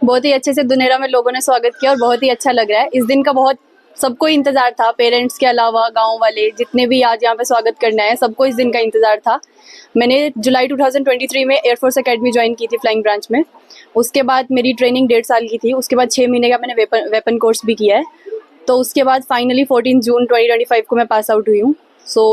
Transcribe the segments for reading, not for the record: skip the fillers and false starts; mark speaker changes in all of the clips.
Speaker 1: बहुत ही अच्छे से दुनेरा में लोगों ने स्वागत किया और बहुत ही अच्छा लग रहा है। इस दिन का बहुत सबको इंतजार था, पेरेंट्स के अलावा गांव वाले जितने भी आज यहाँ पे स्वागत करने आए, सबको इस दिन का इंतजार था। मैंने जुलाई 2023 में एयरफोर्स एकेडमी ज्वाइन की थी फ्लाइंग ब्रांच में। उसके बाद मेरी ट्रेनिंग 1.5 साल की थी। उसके बाद 6 महीने का मैंने वेपन कोर्स भी किया है। तो उसके बाद फाइनली 14 जून 2025 को मैं पास आउट हुई हूँ।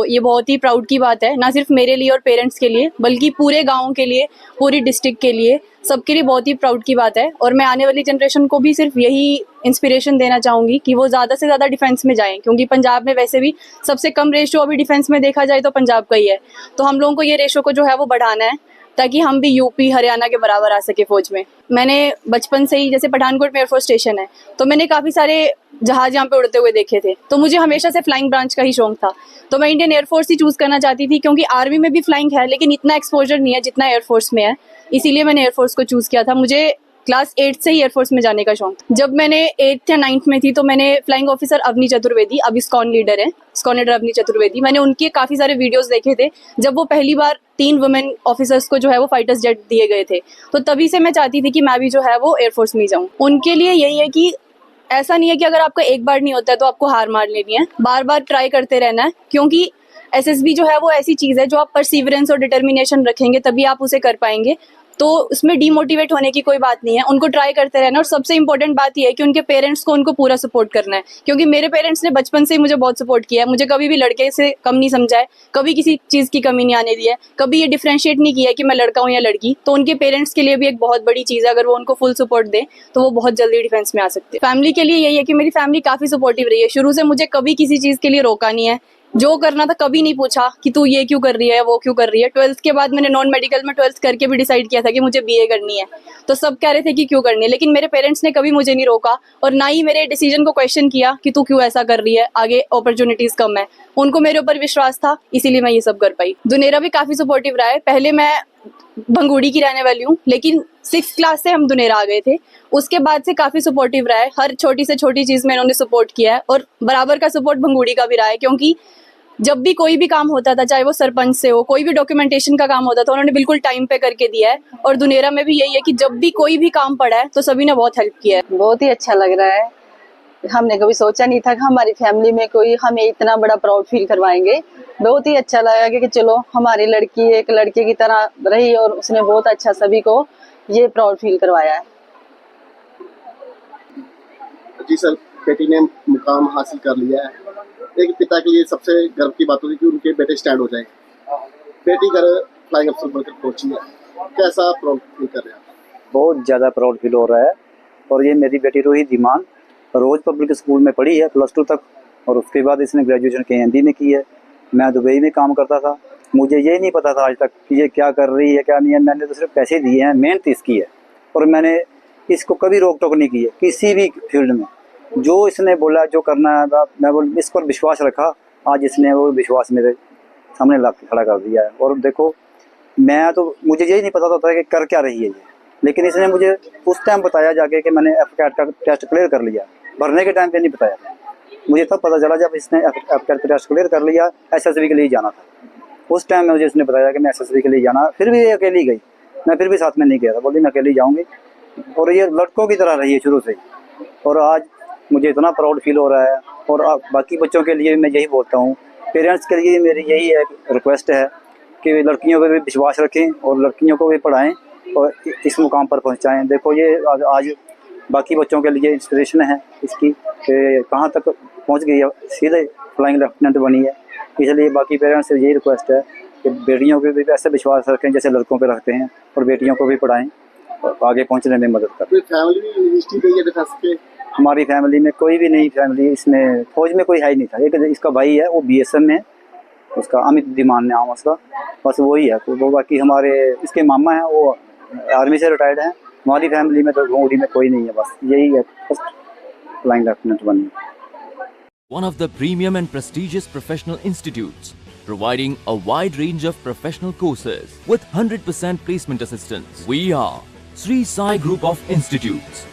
Speaker 1: ये बहुत ही प्राउड की बात है, ना सिर्फ मेरे लिए और पेरेंट्स के लिए, बल्कि पूरे गांव के लिए, पूरी डिस्ट्रिक्ट के लिए, सबके लिए बहुत ही प्राउड की बात है। और मैं आने वाली जनरेशन को भी सिर्फ यही इंस्पिरेशन देना चाहूँगी कि वो ज़्यादा से ज़्यादा डिफेंस में जाएं, क्योंकि पंजाब में वैसे भी सबसे कम रेशो अभी डिफेंस में देखा जाए तो पंजाब का ही है। तो हम लोगों को ये रेशो को जो है वो बढ़ाना है, ताकि हम भी यूपी हरियाणा के बराबर आ सके फौज में। मैंने बचपन से ही, जैसे पठानकोट में एयरफोर्स स्टेशन है, तो मैंने काफ़ी सारे जहाज यहाँ पे उड़ते हुए देखे थे। तो मुझे हमेशा से फ्लाइंग ब्रांच का ही शौक था। तो मैं इंडियन एयरफोर्स ही चूज़ करना चाहती थी, क्योंकि आर्मी में भी फ्लाइंग है लेकिन इतना एक्सपोजर नहीं है जितना एयरफोर्स में है। इसीलिए मैंने एयरफोर्स को चूज़ किया था। मुझे क्लास 8 से ही एयरफोर्स में जाने का शौक था। जब मैंने 8th या 9th में थी तो मैंने फ्लाइंग ऑफिसर अवनी चतुर्वेदी, अब स्कॉन लीडर है, स्कॉन लीडर अवनी चतुर्वेदी, मैंने उनके काफ़ी सारे वीडियोस देखे थे जब वो पहली बार 3 वुमेन ऑफिसर्स को जो है वो फाइटर्स जेट दिए गए थे। तो तभी से मैं चाहती थी कि मैं भी जो है वो एयरफोर्स में जाऊँ। उनके लिए यही है कि ऐसा नहीं है कि अगर आपका एक बार नहीं होता है तो आपको हार मार लेनी है, बार बार ट्राई करते रहना है, क्योंकि एसएसबी जो है वो ऐसी चीज़ है जो आप परसिवरेंस और डिटर्मिनेशन रखेंगे तभी आप उसे कर पाएंगे। तो उसमें डीमोटिवेट होने की कोई बात नहीं है, उनको ट्राई करते रहना। और सबसे इंपॉर्टेंट बात यह है कि उनके पेरेंट्स को उनको पूरा सपोर्ट करना है, क्योंकि मेरे पेरेंट्स ने बचपन से ही मुझे बहुत सपोर्ट किया है। मुझे कभी भी लड़के से कम नहीं समझा है, कभी किसी चीज़ की कमी नहीं आने दी है, कभी ये डिफ्रेंशिएट नहीं किया है कि मैं लड़का हूँ या लड़की। तो उनके पेरेंट्स के लिए भी एक बहुत बड़ी चीज़ है, अगर वो उनको फुल सपोर्ट दें तो वो बहुत जल्दी डिफेंस में आ सकते हैं। फैमिली के लिए यही है कि मेरी फैमिली काफ़ी सपोर्टिव रही है, शुरू से मुझे कभी किसी चीज़ के लिए रोका नहीं है। जो करना था कभी नहीं पूछा कि तू ये क्यों कर रही है, वो क्यों कर रही है। 12th के बाद मैंने नॉन मेडिकल में 12th करके भी डिसाइड किया था कि मुझे बीए करनी है। तो सब कह रहे थे कि क्यों करनी है, लेकिन मेरे पेरेंट्स ने कभी मुझे नहीं रोका और ना ही मेरे डिसीजन को क्वेश्चन किया कि तू क्यों ऐसा कर रही है, आगे अपॉर्चुनिटीज कम है। उनको मेरे ऊपर विश्वास था, इसीलिए मैं ये सब कर पाई। दुनेरा भी काफ़ी सपोर्टिव रहा है। पहले मैं भंगूड़ी की रहने वाली हूँ, लेकिन 6th क्लास से हम दुनेरा आ गए थे। उसके बाद से काफ़ी सपोर्टिव रहा है, हर छोटी से छोटी चीज़ में इन्होंने सपोर्ट किया है। और बराबर का सपोर्ट भंगूड़ी का भी रहा है, क्योंकि जब भी कोई भी काम होता था, चाहे वो सरपंच से हो, कोई भी डॉक्यूमेंटेशन का काम होता था, उन्होंने बिल्कुल टाइम पे करके दिया है। और दुनेरा में भी यही है कि जब भी कोई भी काम पड़ा है तो सभी ने बहुत हेल्प किया है।
Speaker 2: बहुत ही अच्छा लग रहा है। हमने कभी सोचा नहीं था कि हमारी फैमिली में कोई हमें इतना बड़ा प्राउड फील करवाएंगे। बहुत ही अच्छा लगा कि चलो हमारी लड़की एक लड़के की तरह रही और उसने बहुत अच्छा सभी को ये प्राउड फील करवाया है।
Speaker 3: जी सर, बेटी ने मुकाम हासिल कर लिया है। एक पिता के लिए सबसे गर्व की बात होगी कि उनके बेटे स्टैंड हो जाए। बेटी घर फ्लाइंग अफसर बनकर पहुंची है, कैसा प्राउड फील कर रहे हैं?
Speaker 4: बहुत ज़्यादा प्राउड फील हो रहा है। और ये मेरी बेटी रोहित धीमान रोज़ पब्लिक स्कूल में पढ़ी है +2 तक, और उसके बाद इसने ग्रेजुएशन KMB में की है। मैं दुबई में काम करता था, मुझे ये नहीं पता था आज तक कि ये क्या कर रही है क्या नहीं है। मैंने तो सिर्फ पैसे दिए हैं, मेहनत इसकी है, और मैंने इसको कभी रोक टोक नहीं की है किसी भी फील्ड में। जो इसने बोला जो करना है, मैं इस पर विश्वास रखा। आज इसने वो विश्वास मेरे सामने ला खड़ा कर दिया है। और देखो, मैं तो मुझे यही नहीं पता था कि कर क्या रही है ये, लेकिन इसने मुझे उस टाइम बताया जाके कि मैंने FCAT का टेस्ट क्लियर कर लिया। भरने के टाइम पे नहीं बताया, मुझे तब पता चला जब इसने FCAT का टेस्ट क्लियर कर लिया। SSB के लिए जाना था, उस टाइम में मुझे इसने बताया कि मैं SSB के लिए जाना। फिर भी ये अकेली गई, मैं फिर भी साथ में नहीं गया था, बोली मैं अकेली जाऊँगी। और ये लड़कों की तरह रही है शुरू से, और आज मुझे इतना प्राउड फील हो रहा है। और बाकी बच्चों के लिए मैं यही बोलता हूँ, पेरेंट्स के लिए मेरी यही एक रिक्वेस्ट है कि लड़कियों पर भी विश्वास रखें और लड़कियों को भी पढ़ाएं और इस मुकाम पर पहुँचाएँ। देखो, ये आज बाकी बच्चों के लिए इंस्पिरेशन है इसकी कि कहाँ तक पहुँच गई है, सीधे फ्लाइंग लेफ्टिनेंट बनी है। इसलिए बाकी पेरेंट्स से यही रिक्वेस्ट है कि बेटियों पर भी ऐसे विश्वास रखें जैसे लड़कों पर रखते हैं, और बेटियों को भी पढ़ाएँ और आगे पहुँचने में मदद करें।
Speaker 3: फैमिली हिस्ट्री रही है डिफेंस के?
Speaker 4: हमारी फैमिली में कोई भी नहीं, फैमिली इसमें फौज में कोई है ही नहीं था। एक इसका भाई है, वो BSF में है, उसका अमित धीमान नाम उसका, बस वही है। तो वो बाकी हमारे इसके मामा हैं, वो आर्मी से रिटायर्ड हैं। हमारी फैमिली में तो घोड़ी में कोई नहीं है, बस यही है, फर्स्ट फ्लाइंग लेफ्टिनेंट बनी।
Speaker 5: One of the premium and prestigious professional institutes, providing a wide range of professional courses with 100% placement assistance. We are Sri Sai Group of Institutes.